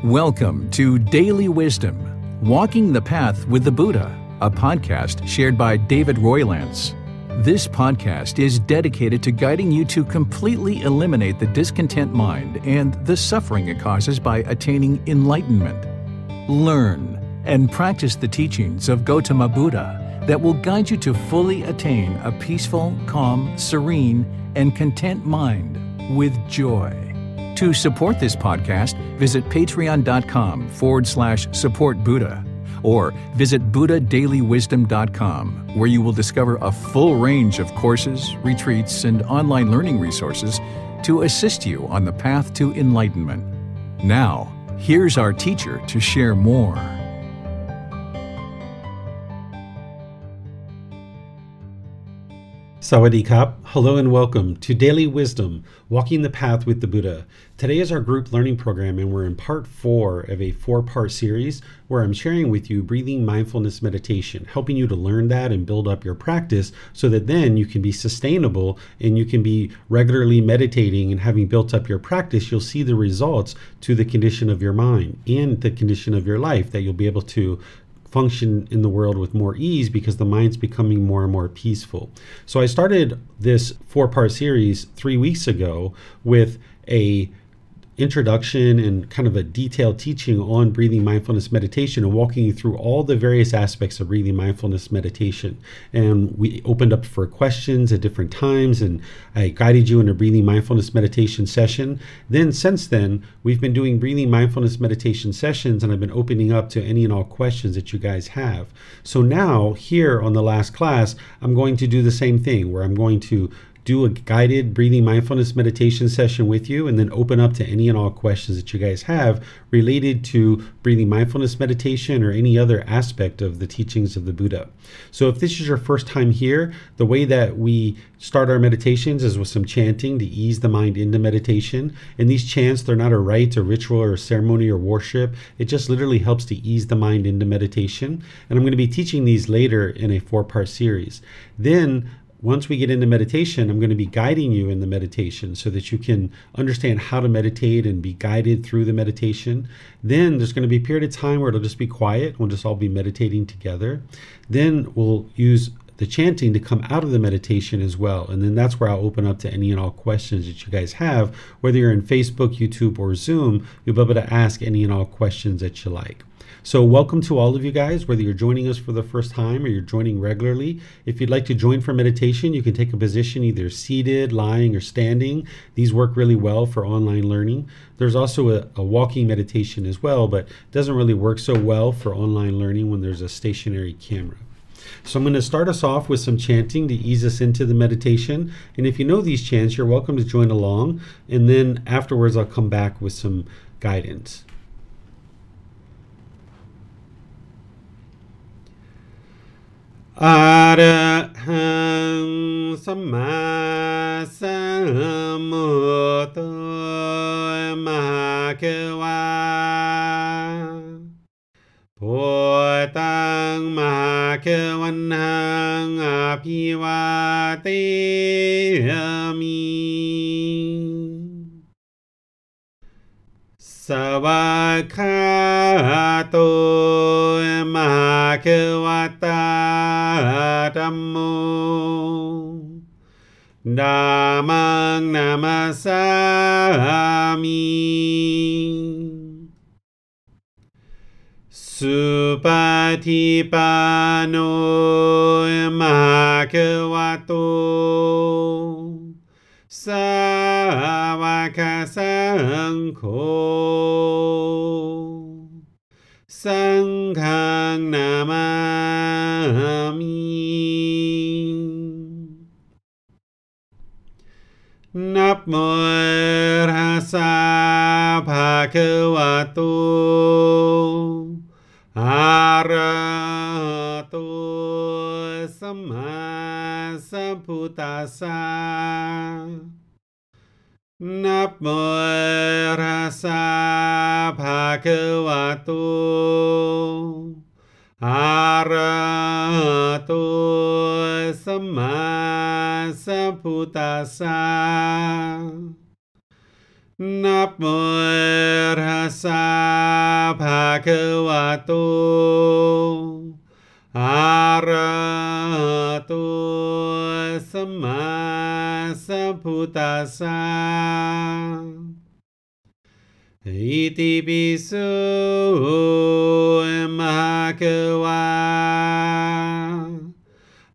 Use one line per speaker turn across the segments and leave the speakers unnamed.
Welcome to Daily Wisdom, Walking the Path with the Buddha, a podcast shared by David Roylance. This podcast is dedicated to guiding you to completely eliminate the discontent mind and the suffering it causes by attaining enlightenment. Learn and practice the teachings of Gautama Buddha that will guide you to fully attain a peaceful, calm, serene, and content mind with joy. To support this podcast, visit patreon.com/supportbuddha or visit buddhadailywisdom.com, where you will discover a full range of courses, retreats, and online learning resources to assist you on the path to enlightenment. Now, here's our teacher to share more.
Sawadee Kap. Hello and welcome to Daily Wisdom, Walking the Path with the Buddha. Today is our group learning program and we're in part 4 of a 4-part series where I'm sharing with you Breathing Mindfulness Meditation, helping you to learn that and build up your practice so that then you can be sustainable and you can be regularly meditating, and having built up your practice, you'll see the results to the condition of your mind and the condition of your life, that you'll be able to function in the world with more ease because the mind's becoming more and more peaceful. So I started this 4-part series 3 weeks ago with a introduction and kind of a detailed teaching on breathing mindfulness meditation and walking you through all the various aspects of breathing mindfulness meditation. And we opened up for questions at different times, and I guided you in a breathing mindfulness meditation session. Then since then, we've been doing breathing mindfulness meditation sessions, and I've been opening up to any and all questions that you guys have. So now here on the last class, I'm going to do the same thing where I'm going to do a guided breathing mindfulness meditation session with you, and then open up to any and all questions that you guys have related to breathing mindfulness meditation or any other aspect of the teachings of the Buddha. So if this is your first time here, the way that we start our meditations is with some chanting to ease the mind into meditation. And these chants, they're not a rite or ritual or ceremony or worship. It just literally helps to ease the mind into meditation. And I'm going to be teaching these later in a 4-part series. Then once we get into meditation, I'm going to be guiding you in the meditation so that you can understand how to meditate and be guided through the meditation. Then there's going to be a period of time where it'll just be quiet. We'll just all be meditating together. Then we'll use the chanting to come out of the meditation as well. And then that's where I'll open up to any and all questions that you guys have. Whether you're in Facebook, YouTube, or Zoom, you'll be able to ask any and all questions that you like. So welcome to all of you guys, whether you're joining us for the first time or you're joining regularly. If you'd like to join for meditation, you can take a position either seated, lying, or standing. These work really well for online learning. There's also a walking meditation as well, but it doesn't really work so well for online learning when there's a stationary camera. So I'm going to start us off with some chanting to ease us into the meditation. And if you know these chants, you're welcome to join along. And then afterwards, I'll come back with some guidance. Arahang Samma Sambuddho Mahakeva Bhutang Mahakevanhang Apivateyami Savakato Mahakevata Dhammo Dhammang Namasami Supatipano Mahakavato Savaka Sangho Sanghang Namami Namo Rasa Bhagavato Arahato Samma Sambuddhassa Namo Rasa Bhagavato Arahato Samma Sambuddhassa Namo Rasa คะวะโต อะระหะโต สัมมาสัมพุทธัสสะ อิติปิโส ภะคะวะ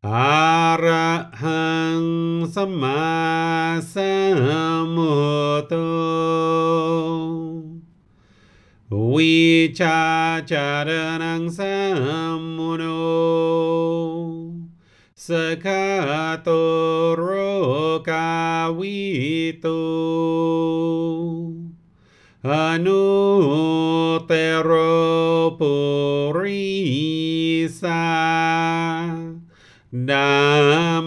อะระหัง สัมมาสัมพุทโธ วิชาจารณัง สัมมุโน สกขาโต โรกาวิโต อนุตตโร ปุริสา ดา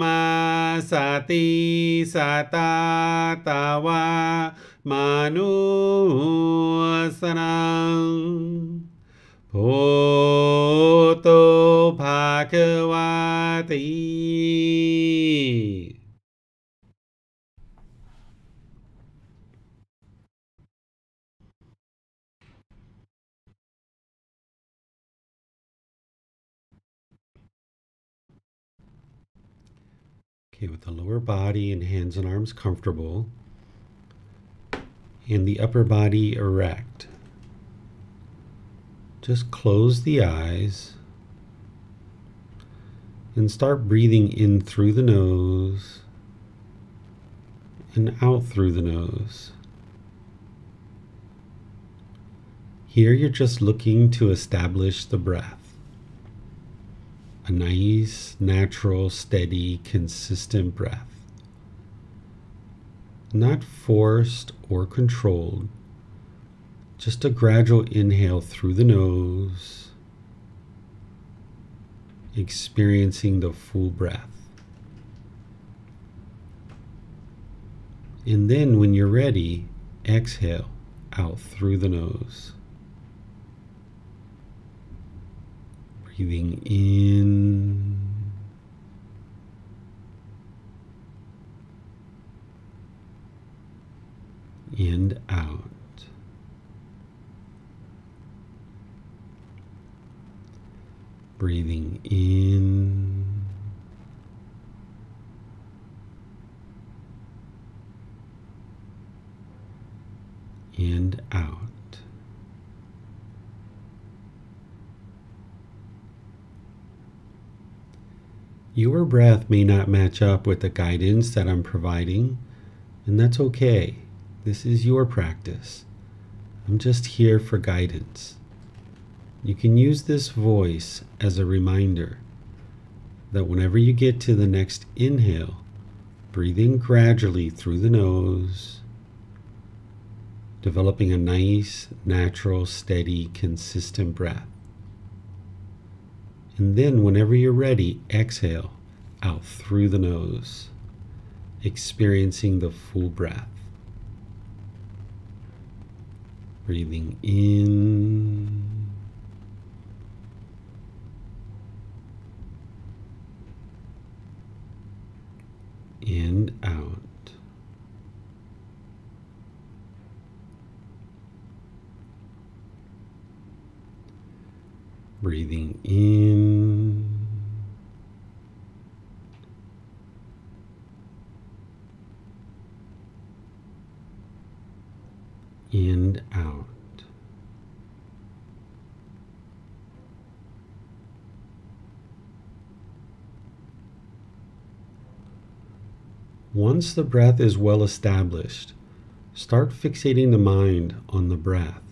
มาสติสตาตาวา มนุสนัง พุทโธภาควาติ Okay, with the lower body and hands and arms comfortable, and the upper body erect, just close the eyes and start breathing in through the nose and out through the nose. Here you're just looking to establish the breath. A nice, natural, steady, consistent breath. Not forced or controlled, just a gradual inhale through the nose, experiencing the full breath. And then when you're ready, exhale out through the nose. Breathing in and out. Breathing in and out. Your breath may not match up with the guidance that I'm providing, and that's okay. This is your practice. I'm just here for guidance. You can use this voice as a reminder that whenever you get to the next inhale, breathe in gradually through the nose, developing a nice, natural, steady, consistent breath. And then whenever you're ready, exhale out through the nose, experiencing the full breath. Breathing in and out. Breathing in and out. Once the breath is well established, start fixating the mind on the breath,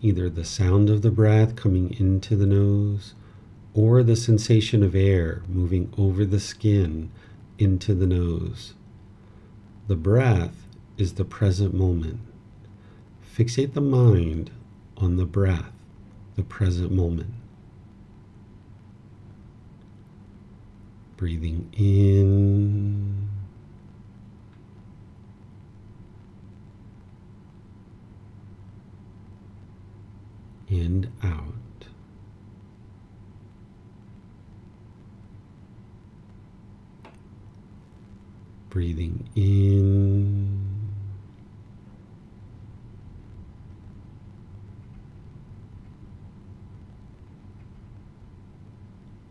either the sound of the breath coming into the nose or the sensation of air moving over the skin into the nose. The breath is the present moment. Fixate the mind on the breath, the present moment. Breathing in and out. Breathing in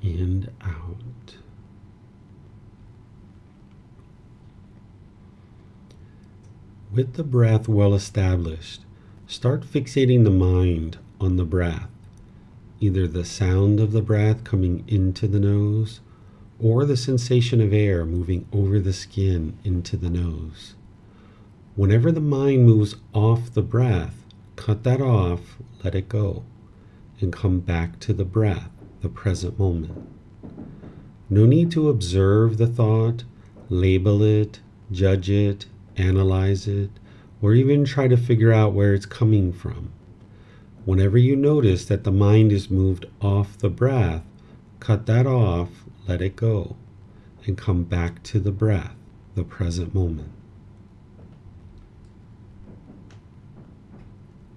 and out. With the breath well established, start fixating the mind on the breath, either the sound of the breath coming into the nose or the sensation of air moving over the skin into the nose. Whenever the mind moves off the breath, cut that off, let it go, and come back to the breath, the present moment. No need to observe the thought, label it, judge it, analyze it, or even try to figure out where it's coming from. Whenever you notice that the mind is moved off the breath, cut that off, let it go, and come back to the breath, the present moment.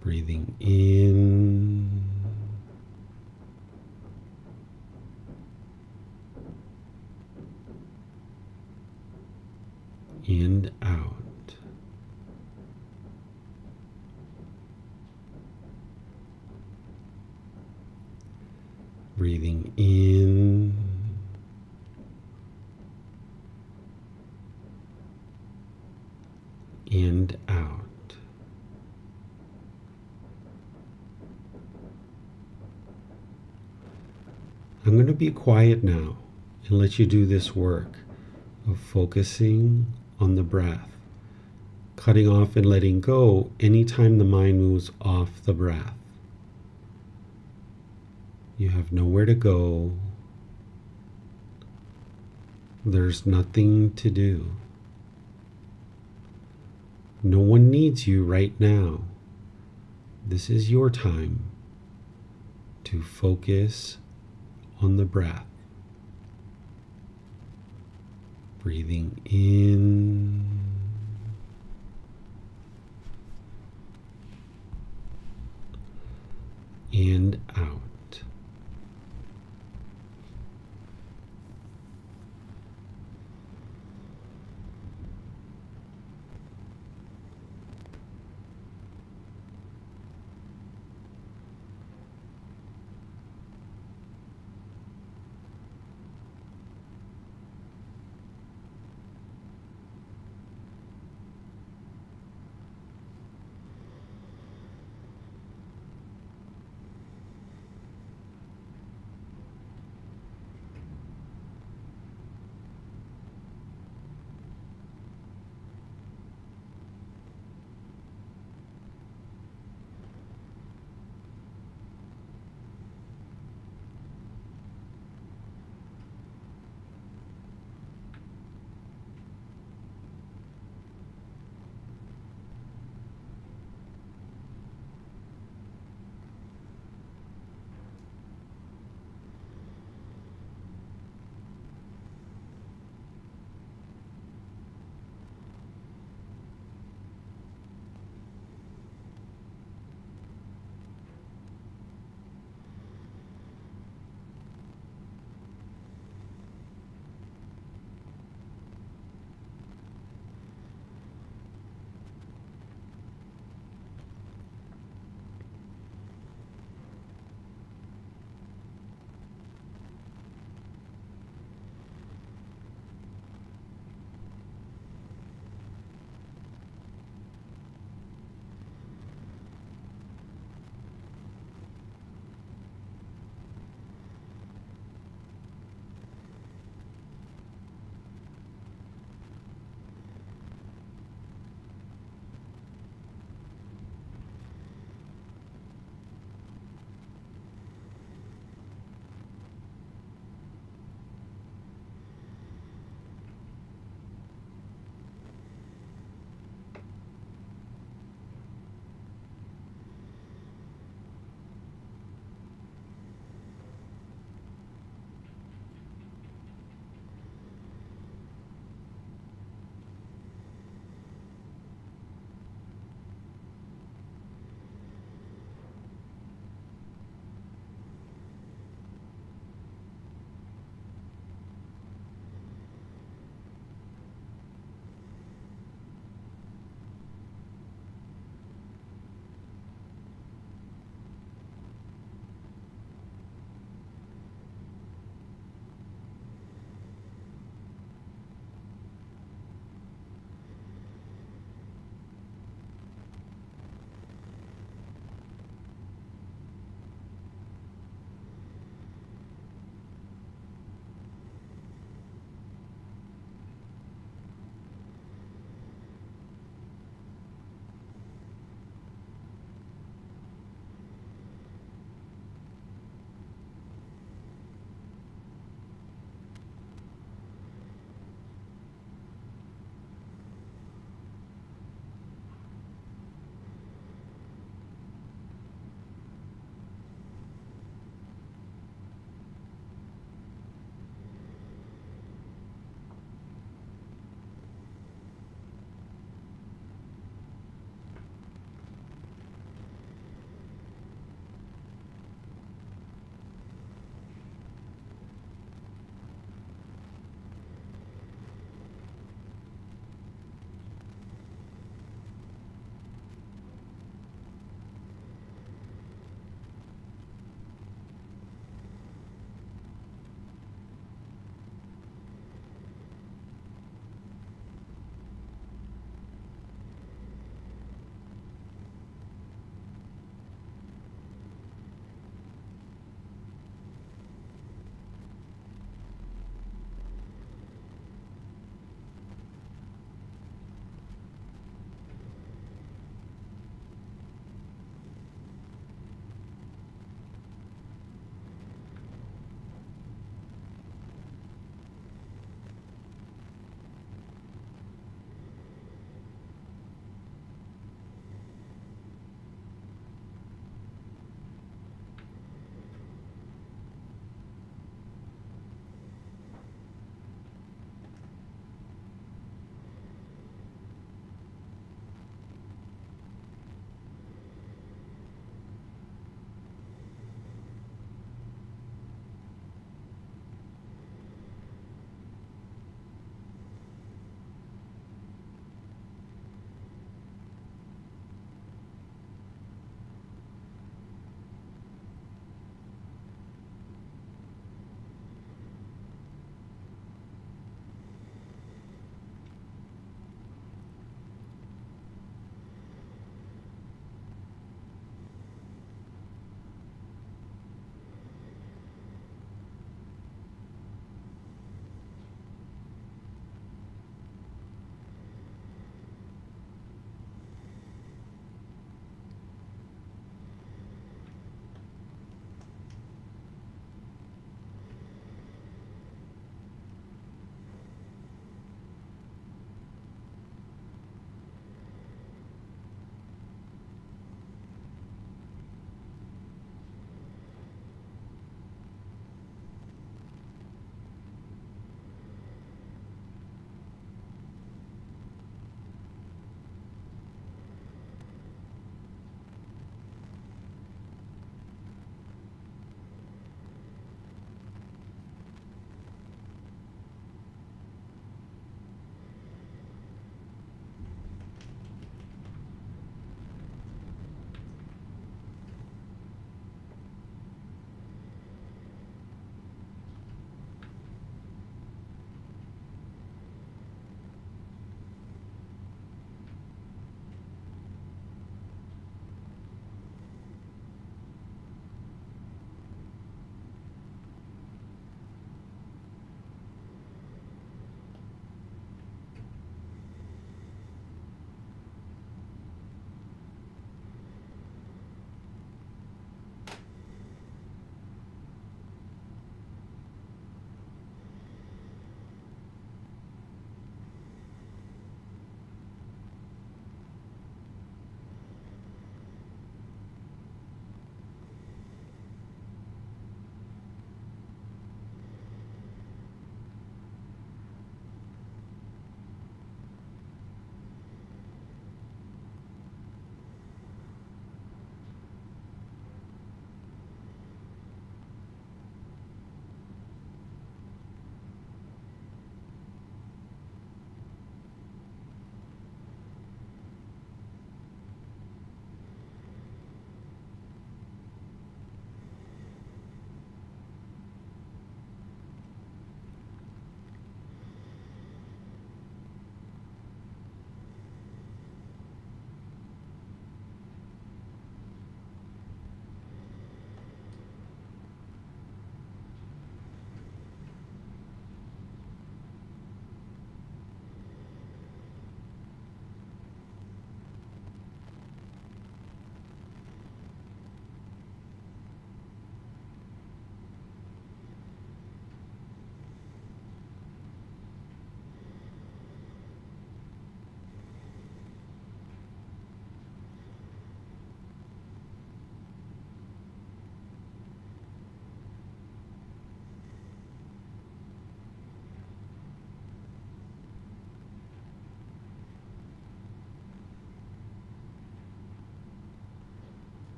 Breathing in and out. Breathing in and out. I'm going to be quiet now and let you do this work of focusing on the breath, cutting off and letting go anytime the mind moves off the breath. You have nowhere to go. There's nothing to do. No one needs you right now. This is your time to focus on the breath. Breathing in and out.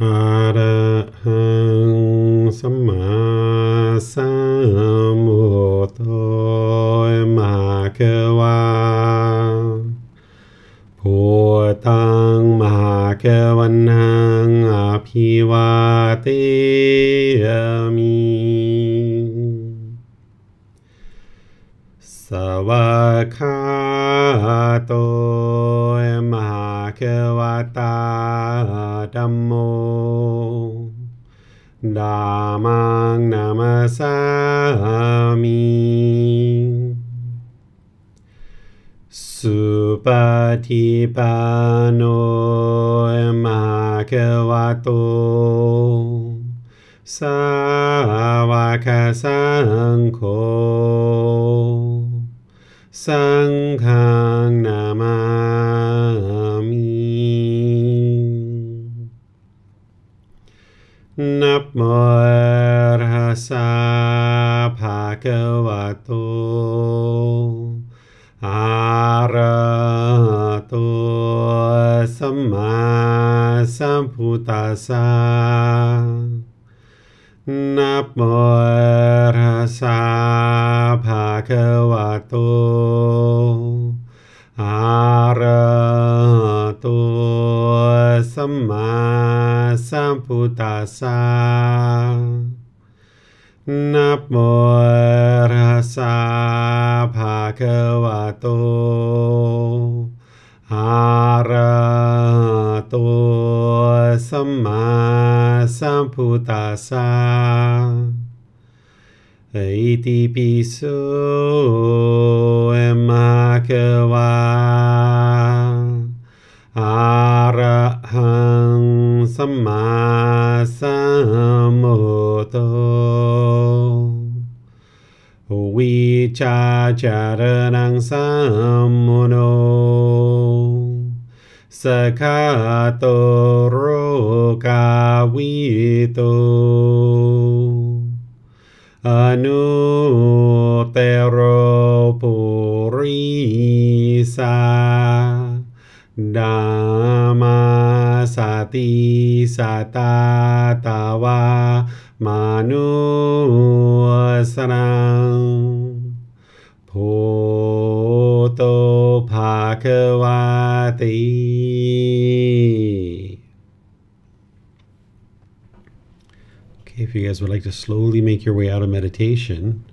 อะระหังสัมมาสัมพุทโธมะคะวาพุทธังมหาคะวันนังอภิวาเทมิสวากขาโตมหาคะวตาธัมโมธัมมังนามัสสามิสุปฏิปันโนมหาคะวะโตสาวกสังโฆสังฆังนามามินะโมตัสสะภะคะวะโตอะระหะโตสัมมาสัมพุทธัสสะนะโมตัสสะภะคะวะโตอะระหะโตสัมมาสัมพุทธัสสะนะโมตัสสะภะคะวะโตอะระหะโตสัมมาสัมพุทธัสสะอิติปิโสมะคะวะอะระหังสัมมาสัมพุทโธวิชาจารณังสัมมุโนสกขาโตโรกาวิโตอนุเตโรปุริสาธัมมาสติสัตตาตาวามนุสนังพุทโธภะคะวะติ Okay, if you guys would like to slowly make your way out of meditation,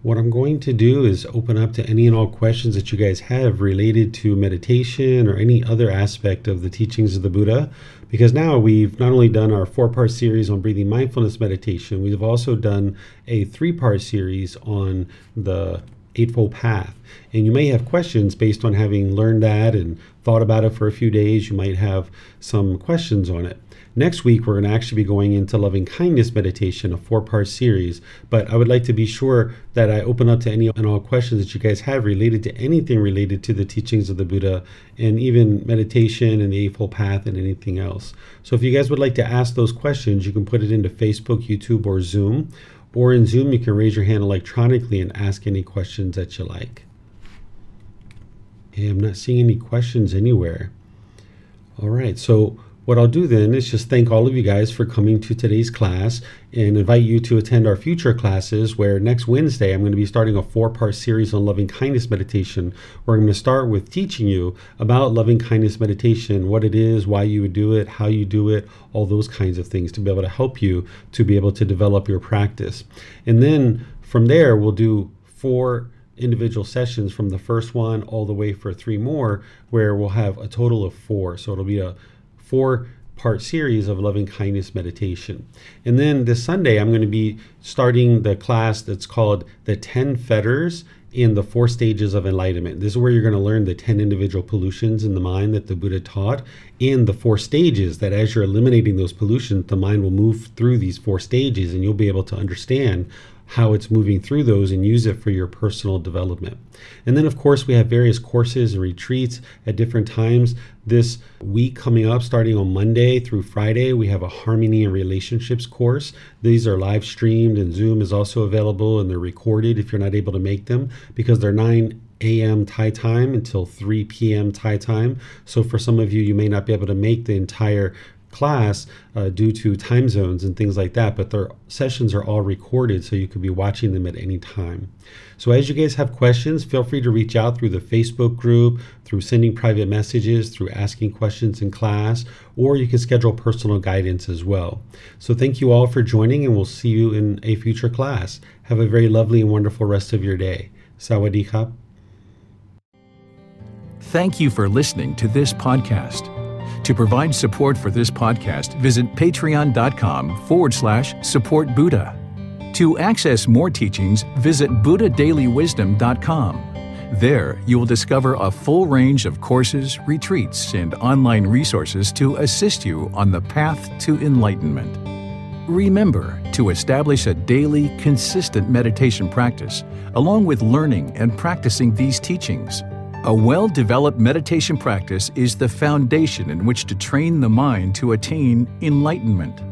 what I'm going to do is open up to any and all questions that you guys have related to meditation or any other aspect of the teachings of the Buddha, because now we've not only done our 4-part series on breathing mindfulness meditation, we've also done a 3-part series on the Eightfold Path. And you may have questions based on having learned that and thought about it for a few days. You might have some questions on it. Next week, we're going to actually be going into loving kindness meditation, a 4-part series. But I would like to be sure that I open up to any and all questions that you guys have related to anything related to the teachings of the Buddha, and even meditation and the Eightfold Path and anything else. So if you guys would like to ask those questions, you can put it into Facebook, YouTube, or Zoom. Or in Zoom, you can raise your hand electronically and ask any questions that you like. Okay, I'm not seeing any questions anywhere. All right, so what I'll do then is just thank all of you guys for coming to today's class and invite you to attend our future classes, where next Wednesday I'm going to be starting a 4-part series on loving kindness meditation, where I'm going to start with teaching you about loving kindness meditation, what it is, why you would do it, how you do it, all those kinds of things to be able to help you to be able to develop your practice. And then from there, we'll do 4 individual sessions from the first one all the way for 3 more, where we'll have a total of 4. So it'll be a 4-part series of loving kindness meditation. And then this Sunday, I'm going to be starting the class that's called the 10 Fetters in the 4 Stages of Enlightenment. This is where you're going to learn the 10 individual pollutions in the mind that the Buddha taught, and the 4 stages that as you're eliminating those pollutions, the mind will move through these 4 stages, and you'll be able to understand how it's moving through those and use it for your personal development. And then, of course, we have various courses and retreats at different times. This week coming up, starting on Monday through Friday, we have a Harmony and Relationships course. These are live streamed, and Zoom is also available, and they're recorded if you're not able to make them, because they're 9 a.m. Thai time until 3 p.m. Thai time. So for some of you, you may not be able to make the entire class due to time zones and things like that, but their sessions are all recorded, so you could be watching them at any time. So as you guys have questions, feel free to reach out through the Facebook group, through sending private messages, through asking questions in class, or you can schedule personal guidance as well. So thank you all for joining, and we'll see you in a future class. Have a very lovely and wonderful rest of your day. Sawadee krap.
Thank you for listening to this podcast. To provide support for this podcast, visit patreon.com/support Buddha. To access more teachings, visit buddhadailywisdom.com. There, you will discover a full range of courses, retreats, and online resources to assist you on the path to enlightenment. Remember to establish a daily, consistent meditation practice, along with learning and practicing these teachings. A well-developed meditation practice is the foundation in which to train the mind to attain enlightenment.